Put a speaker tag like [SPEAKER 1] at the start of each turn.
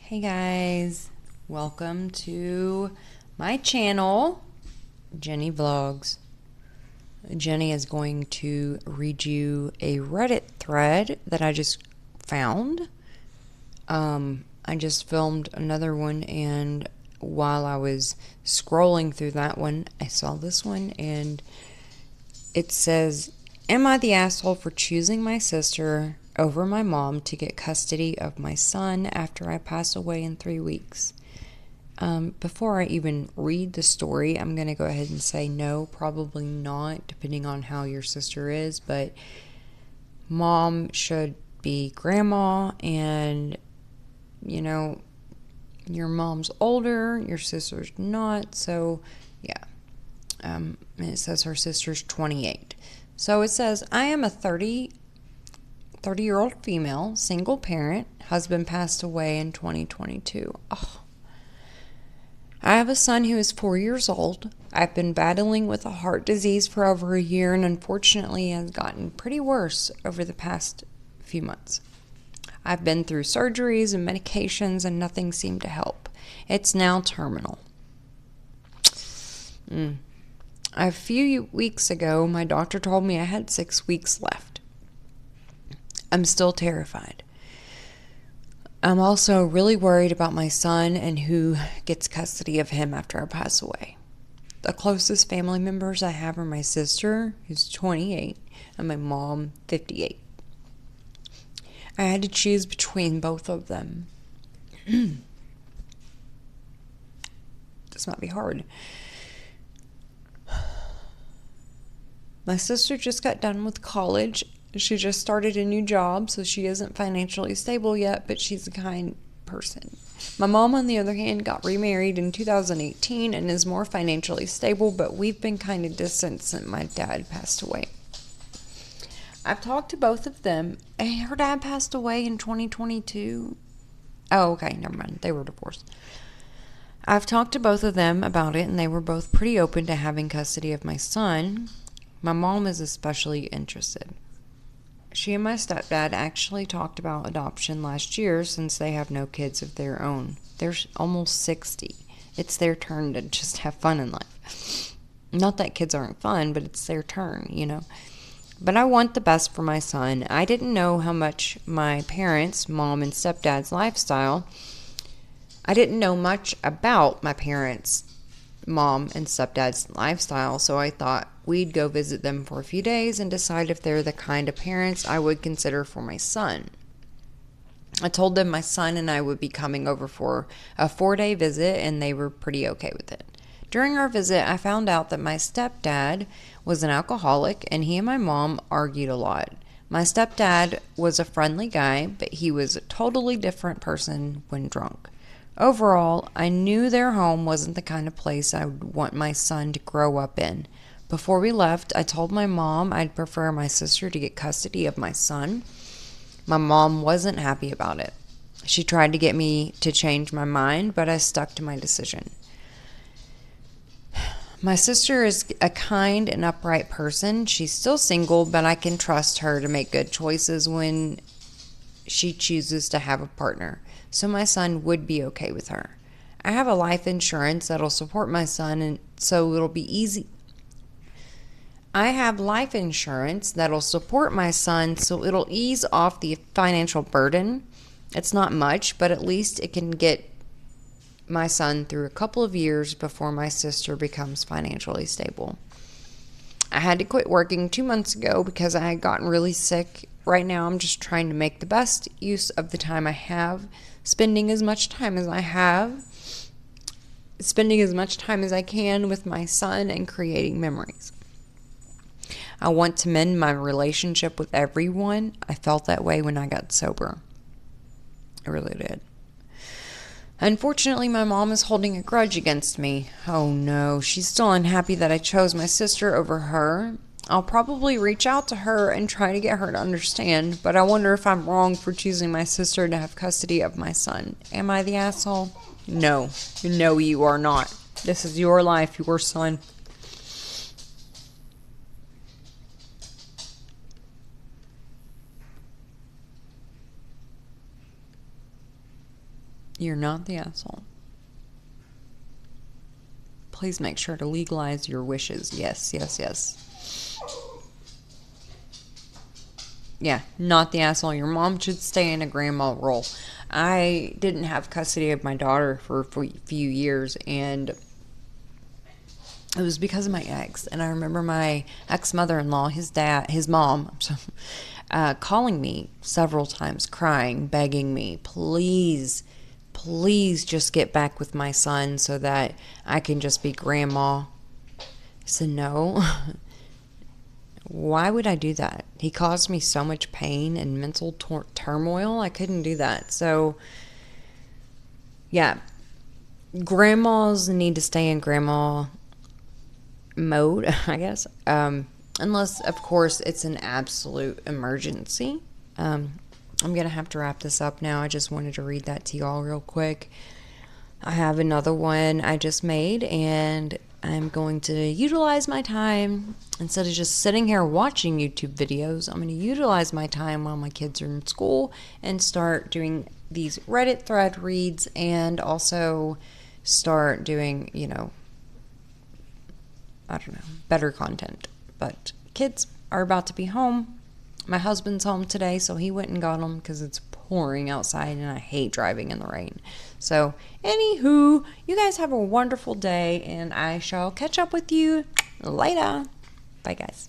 [SPEAKER 1] Hey guys, welcome to my channel, Jenny Vlogs. Jenny is going to read you a Reddit thread that I just found. I just filmed another one, and while I was scrolling through that one, I saw this one, and it says, "Am I the asshole for choosing my sister over my mom to get custody of my son after I pass away in 3 weeks?" Before I even read the story, I'm going to go ahead and say no, probably not, depending on how your sister is, but mom should be grandma, and, you know, your mom's older, your sister's not, so, yeah. And it says her sister's 28. So it says, "I am a 30-year-old female, single parent. Husband passed away in 2022. Oh. I have a son who is 4 years old. I've been battling with a heart disease for over a year, and unfortunately has gotten pretty worse over the past few months. I've been through surgeries and medications, and nothing seemed to help. It's now terminal. A few weeks ago, my doctor told me I had 6 weeks left. I'm still terrified. I'm also really worried about my son and who gets custody of him after I pass away. The closest family members I have are my sister, who's 28, and my mom, 58. I had to choose between both of them. This might be hard. My sister just got done with college. She just started a new job, so she isn't financially stable yet, but she's a kind person. My mom, on the other hand, got remarried in 2018 and is more financially stable, but we've been kind of distant since my dad passed away. I've talked to both of them. Her dad passed away in 2022. Oh, okay, never mind. They were divorced. I've talked to both of them about it, and they were both pretty open to having custody of my son. My mom is especially interested. She and my stepdad actually talked about adoption last year since they have no kids of their own. They're almost 60. It's their turn to just have fun in life. Not that kids aren't fun, but it's their turn, you know. But I want the best for my son. I didn't know how much my parents, mom and stepdad's lifestyle. I didn't know much about my parents' mom and stepdad's lifestyle, so I thought we'd go visit them for a few days and decide if they're the kind of parents I would consider for my son. I told them my son and I would be coming over for a 4-day visit, and they were pretty okay with it. During our visit, I found out that my stepdad was an alcoholic, and he and my mom argued a lot. My stepdad was a friendly guy, but he was a totally different person when drunk. Overall, I knew their home wasn't the kind of place I would want my son to grow up in. Before we left, I told my mom I'd prefer my sister to get custody of my son. My mom wasn't happy about it. She tried to get me to change my mind, but I stuck to my decision. My sister is a kind and upright person. She's still single, but I can trust her to make good choices when she chooses to have a partner. So my son would be okay with her. I have a life insurance that'll support my son, and so it'll be easy. I have life insurance that'll support my son, so it'll ease off the financial burden. It's not much, but at least it can get my son through a couple of years before my sister becomes financially stable. I had to quit working 2 months ago because I had gotten really sick. Right now, I'm just trying to make the best use of the time I have, spending as much time as I can with my son and creating memories. I want to mend my relationship with everyone. I felt that way when I got sober. I really did. Unfortunately, my mom is holding a grudge against me. Oh no, she's still unhappy that I chose my sister over her. I'll probably reach out to her and try to get her to understand, but I wonder if I'm wrong for choosing my sister to have custody of my son. Am I the asshole? No. No, you are not. This is your life, your son. You're not the asshole. Please make sure to legalize your wishes. Yes, yes, yes. Yeah, not the asshole. Your mom should stay in a grandma role. I didn't have custody of my daughter for a few years, and it was because of my ex. And I remember my ex-mother-in-law, his mom, calling me several times, crying, begging me, please just get back with my son so that I can just be grandma. I said, no. Why would I do that? He caused me so much pain and mental turmoil. I couldn't do that. So, yeah, grandmas need to stay in grandma mode, I guess. Unless, of course, it's an absolute emergency. I'm going to have to wrap this up now. I just wanted to read that to y'all real quick. I have another one I just made, and I'm going to utilize my time. Instead of just sitting here watching YouTube videos, I'm going to utilize my time while my kids are in school and start doing these Reddit thread reads, and also start doing, I don't know, better content. But kids are about to be home. My husband's home today, so he went and got them because it's pouring outside and I hate driving in the rain. So, anywho, you guys have a wonderful day, and I shall catch up with you later. Bye, guys.